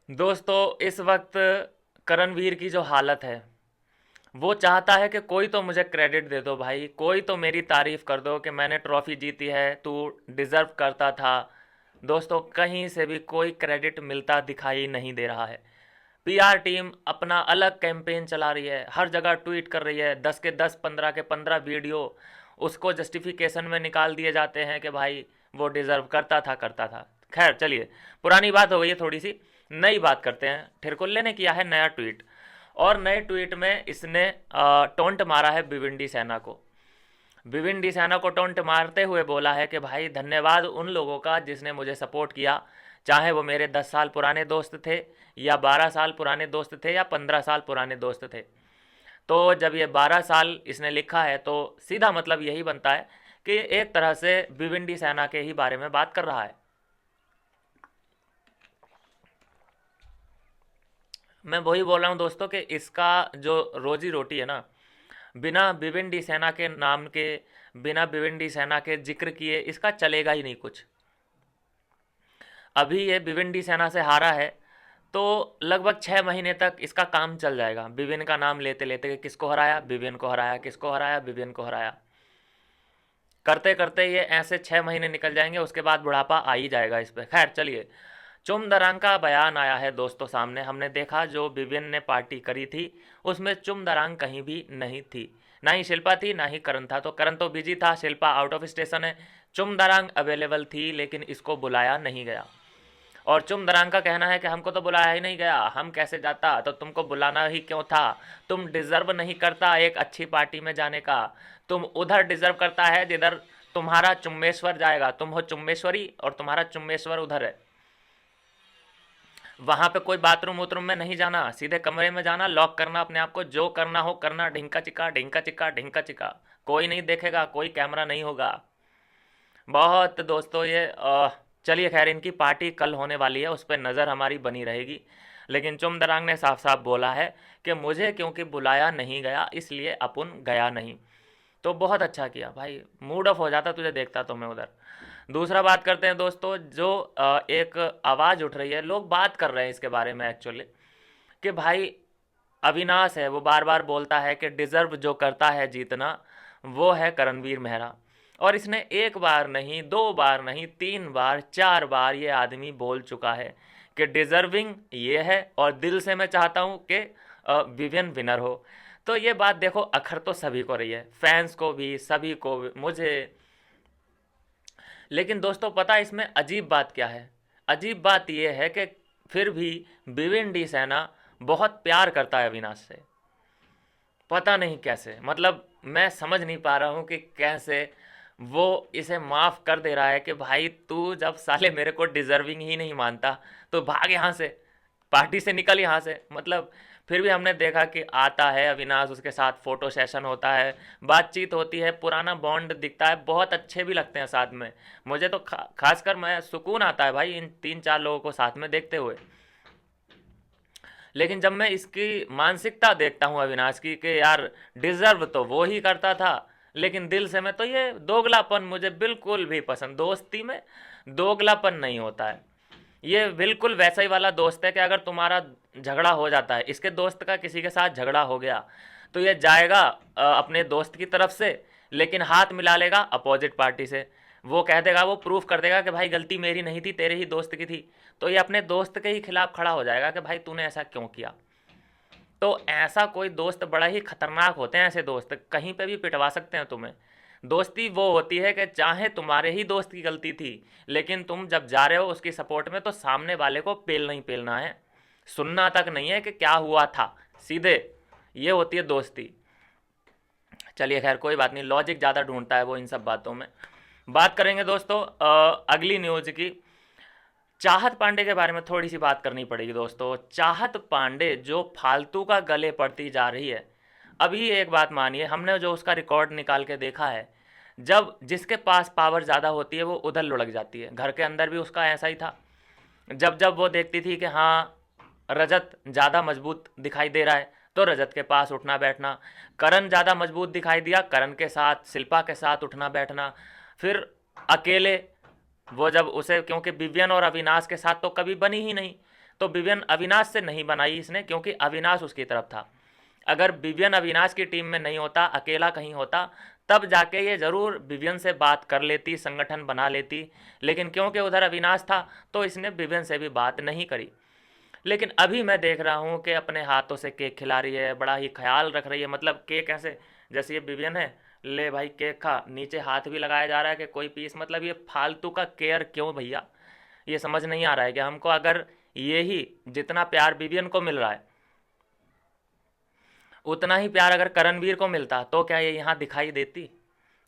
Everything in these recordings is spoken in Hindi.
दोस्तों इस वक्त करणवीर की जो हालत है, वो चाहता है कि कोई तो मुझे क्रेडिट दे दो भाई, कोई तो मेरी तारीफ कर दो कि मैंने ट्रॉफी जीती है, तू डिजर्व करता था। दोस्तों कहीं से भी कोई क्रेडिट मिलता दिखाई नहीं दे रहा है। पीआर टीम अपना अलग कैंपेन चला रही है, हर जगह ट्वीट कर रही है, 10 के 10, 15 के 15 वीडियो उसको जस्टिफिकेशन में निकाल दिए जाते हैं कि भाई वो डिज़र्व करता था। खैर चलिए, पुरानी बात हो गई है थोड़ी सी, नई बात करते हैं। ठिरकुल्ले ने किया है नया ट्वीट, और नए ट्वीट में इसने टोंट मारा है भिवंडी सेना को। भिवंडी सेना को टोंट मारते हुए बोला है कि भाई धन्यवाद उन लोगों का जिसने मुझे सपोर्ट किया, चाहे वो मेरे 10 साल पुराने दोस्त थे, या 12 साल पुराने दोस्त थे, या 15 साल पुराने दोस्त थे। तो जब ये 12 साल इसने लिखा है तो सीधा मतलब यही बनता है कि एक तरह से भिवंडी सेना के ही बारे में बात कर रहा है। मैं वही बोल रहा हूँ दोस्तों कि इसका जो रोजी रोटी है ना, बिना भिवंडी सेना के नाम के, बिना भिवंडी सेना के जिक्र किए इसका चलेगा ही नहीं कुछ। अभी ये भिवंडी सेना से हारा है तो लगभग 6 महीने तक इसका काम चल जाएगा, विभिन्न का नाम लेते लेते कि किसको हराया, विभिन्न को हराया, किसको हराया, विभिन्न को हराया, करते करते ये ऐसे 6 महीने निकल जाएंगे। उसके बाद बुढ़ापा आ ही जाएगा इस पर। खैर चलिए, चुमदरांग का बयान आया है दोस्तों सामने। हमने देखा जो विभिन्न ने पार्टी करी थी उसमें चुमदरांग कहीं भी नहीं थी, ना ही शिल्पा थी ना ही करण था। तो करण तो बिजी था, शिल्पा आउट ऑफ स्टेशन है, चुमदरांग अवेलेबल थी लेकिन इसको बुलाया नहीं गया। और चुमदरांग का कहना है कि हमको तो बुलाया ही नहीं गया, हम कैसे जाता, तो तुमको बुलाना ही क्यों था, तुम डिजर्व नहीं करता एक अच्छी पार्टी में जाने का, तुम उधर डिजर्व करता है जिधर तुम्हारा चुम्बेश्वर जाएगा, तुम हो चुम्बेश्वरी और तुम्हारा चुम्बेश्वर उधर है। वहां पे कोई बाथरूम वूथरूम में नहीं जाना, सीधे कमरे में जाना, लॉक करना अपने आप को, जो करना हो करना, ढिंका चिका ढिंका चिका ढिंका चिका, कोई नहीं देखेगा, कोई कैमरा नहीं होगा। बहुत दोस्तों ये चलिए खैर, इनकी पार्टी कल होने वाली है, उस पर नज़र हमारी बनी रहेगी। लेकिन चुमदरांग ने साफ साफ बोला है कि मुझे क्योंकि बुलाया नहीं गया इसलिए अपुन गया नहीं। तो बहुत अच्छा किया भाई, मूड ऑफ हो जाता तुझे देखता तो मैं उधर। दूसरा बात करते हैं दोस्तों, जो एक आवाज़ उठ रही है, लोग बात कर रहे हैं इसके बारे में एक्चुअली, कि भाई अविनाश है, वो बार बार बोलता है कि डिज़र्व जो करता है जीतना वो है करणवीर मेहरा। और इसने एक बार नहीं, 2 बार नहीं, 3 बार, 4 बार ये आदमी बोल चुका है कि डिज़र्विंग ये है, और दिल से मैं चाहता हूँ कि विवियन विनर हो। तो ये बात देखो, अखर तो सभी को रही है, फैंस को भी, सभी को भी, मुझे। लेकिन दोस्तों पता है इसमें अजीब बात क्या है? अजीब बात यह है कि फिर भी भिवंडी सेना बहुत प्यार करता है अविनाश से। पता नहीं कैसे, मतलब मैं समझ नहीं पा रहा हूँ कि कैसे वो इसे माफ़ कर दे रहा है कि भाई तू जब साले मेरे को डिज़र्विंग ही नहीं मानता तो भाग यहाँ से, पार्टी से निकल यहाँ से। मतलब फिर भी हमने देखा कि आता है अविनाश, उसके साथ फ़ोटो सेशन होता है, बातचीत होती है, पुराना बॉन्ड दिखता है, बहुत अच्छे भी लगते हैं साथ में। मुझे तो खासकर मैं सुकून आता है भाई इन 3-4 लोगों को साथ में देखते हुए। लेकिन जब मैं इसकी मानसिकता देखता हूँ अविनाश की कि यार डिज़र्व तो वो ही करता था, लेकिन दिल से मैं तो ये दोगलापन मुझे बिल्कुल भी पसंद, दोस्ती में दोगलापन नहीं होता है। ये बिल्कुल वैसा ही वाला दोस्त है कि अगर तुम्हारा झगड़ा हो जाता है, इसके दोस्त का किसी के साथ झगड़ा हो गया, तो ये जाएगा अपने दोस्त की तरफ से, लेकिन हाथ मिला लेगा अपोजिट पार्टी से। वो कह देगा, वो प्रूफ कर देगा कि भाई गलती मेरी नहीं थी, तेरे ही दोस्त की थी। तो ये अपने दोस्त के ही खिलाफ खड़ा हो जाएगा कि भाई तूने ऐसा क्यों किया। तो ऐसा कोई दोस्त, बड़ा ही खतरनाक होते हैं ऐसे दोस्त, कहीं पे भी पिटवा सकते हैं तुम्हें। दोस्ती वो होती है कि चाहे तुम्हारे ही दोस्त की गलती थी, लेकिन तुम जब जा रहे हो उसकी सपोर्ट में तो सामने वाले को पेल नहीं पेलना है, सुनना तक नहीं है कि क्या हुआ था, सीधे। ये होती है दोस्ती। चलिए खैर कोई बात नहीं, लॉजिक ज़्यादा ढूंढता है वो इन सब बातों में। बात करेंगे दोस्तों अगली न्यूज़ की। चाहत पांडे के बारे में थोड़ी सी बात करनी पड़ेगी दोस्तों। चाहत पांडे जो फालतू का गले पड़ती जा रही है। अभी एक बात मानिए, हमने जो उसका रिकॉर्ड निकाल के देखा है, जब जिसके पास पावर ज़्यादा होती है वो उधर लुढ़क जाती है। घर के अंदर भी उसका ऐसा ही था, जब जब वो देखती थी कि हाँ रजत ज़्यादा मजबूत दिखाई दे रहा है तो रजत के पास उठना बैठना, करण ज़्यादा मजबूत दिखाई दिया, करण के साथ, शिल्पा के साथ उठना बैठना। फिर अकेले वो जब उसे, क्योंकि विवियन और अविनाश के साथ तो कभी बनी ही नहीं, तो विवियन अविनाश से नहीं बनाई इसने, क्योंकि अविनाश उसकी तरफ था। अगर विवियन अविनाश की टीम में नहीं होता, अकेला कहीं होता, तब जाके ये ज़रूर विवियन से बात कर लेती, संगठन बना लेती, लेकिन क्योंकि उधर अविनाश था तो इसने विवियन से भी बात नहीं करी। लेकिन अभी मैं देख रहा हूँ कि अपने हाथों से केक खिला रही है, बड़ा ही ख्याल रख रही है। मतलब केक ऐसे, जैसे ये विवियन है, ले भाई केक खा, नीचे हाथ भी लगाया जा रहा है कि कोई पीस। मतलब ये फालतू का केयर क्यों भैया, ये समझ नहीं आ रहा है कि हमको अगर ये ही जितना प्यार विवियन को मिल रहा है, उतना ही प्यार अगर करणवीर को मिलता तो क्या ये यहाँ दिखाई देती।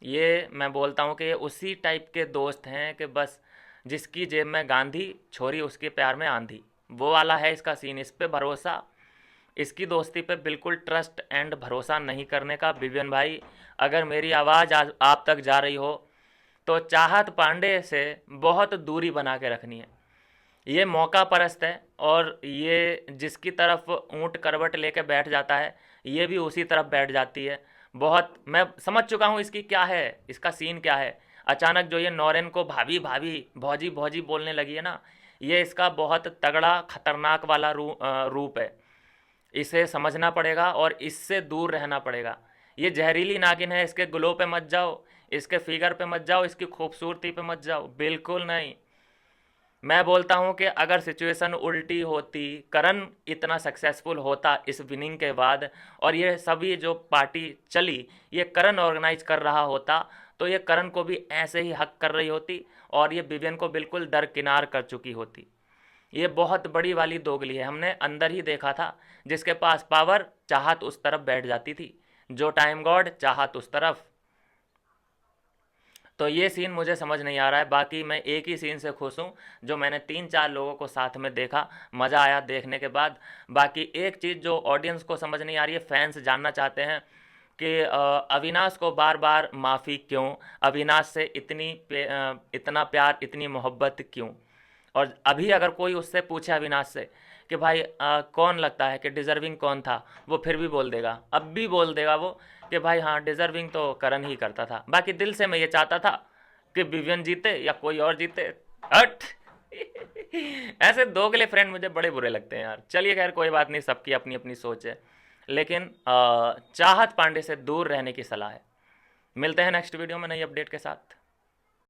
ये मैं बोलता हूँ कि ये उसी टाइप के दोस्त हैं कि बस जिसकी जेब में गांधी, छोरी उसके प्यार में आंधी, वो वाला है इसका सीन। इस पे भरोसा, इसकी दोस्ती पे बिल्कुल ट्रस्ट एंड भरोसा नहीं करने का। विवियन भाई, अगर मेरी आवाज़ आप तक जा रही हो तो चाहत पांडे से बहुत दूरी बना के रखनी है। ये मौका परस्त है, और ये जिसकी तरफ ऊंट करवट लेके बैठ जाता है, ये भी उसी तरफ बैठ जाती है। बहुत मैं समझ चुका हूँ इसकी क्या है, इसका सीन क्या है। अचानक जो ये नौरेन को भाभी भाभी भौजी भौजी बोलने लगी है ना, ये इसका बहुत तगड़ा खतरनाक वाला रूप है। इसे समझना पड़ेगा और इससे दूर रहना पड़ेगा। ये जहरीली नागिन है, इसके ग्लो पे मत जाओ, इसके फिगर पे मत जाओ, इसकी खूबसूरती पे मत जाओ, बिल्कुल नहीं। मैं बोलता हूं कि अगर सिचुएशन उल्टी होती, करण इतना सक्सेसफुल होता इस विनिंग के बाद, और ये सभी जो पार्टी चली ये करण ऑर्गेनाइज कर रहा होता, तो ये करण को भी ऐसे ही हक कर रही होती, और ये विवियन को बिल्कुल दरकिनार कर चुकी होती। ये बहुत बड़ी वाली दोगली है, हमने अंदर ही देखा था। जिसके पास पावर, चाहत उस तरफ बैठ जाती थी, जो टाइम गॉड, चाहत उस तरफ। तो ये सीन मुझे समझ नहीं आ रहा है। बाकी मैं एक ही सीन से खुश हूँ, जो मैंने 3-4 लोगों को साथ में देखा, मज़ा आया देखने के बाद। बाकी एक चीज़ जो ऑडियंस को समझ नहीं आ रही है, फैंस जानना चाहते हैं कि अविनाश को बार बार माफ़ी क्यों, अविनाश से इतना प्यार, इतनी मोहब्बत क्यों। और अभी अगर कोई उससे पूछे अविनाश से कि भाई कौन लगता है कि डिज़र्विंग कौन था, वो फिर भी बोल देगा, अब भी बोल देगा वो कि भाई हाँ डिज़र्विंग तो करण ही करता था। बाकी दिल से मैं ये चाहता था कि विवियन जीते या कोई और जीते। हट ऐसे दोगले फ्रेंड मुझे बड़े बुरे लगते हैं यार। चलिए खैर कोई बात नहीं, सबकी अपनी अपनी सोच है, लेकिन चाहत पांडे से दूर रहने की सलाह है। मिलते हैं नेक्स्ट वीडियो में नई अपडेट के साथ।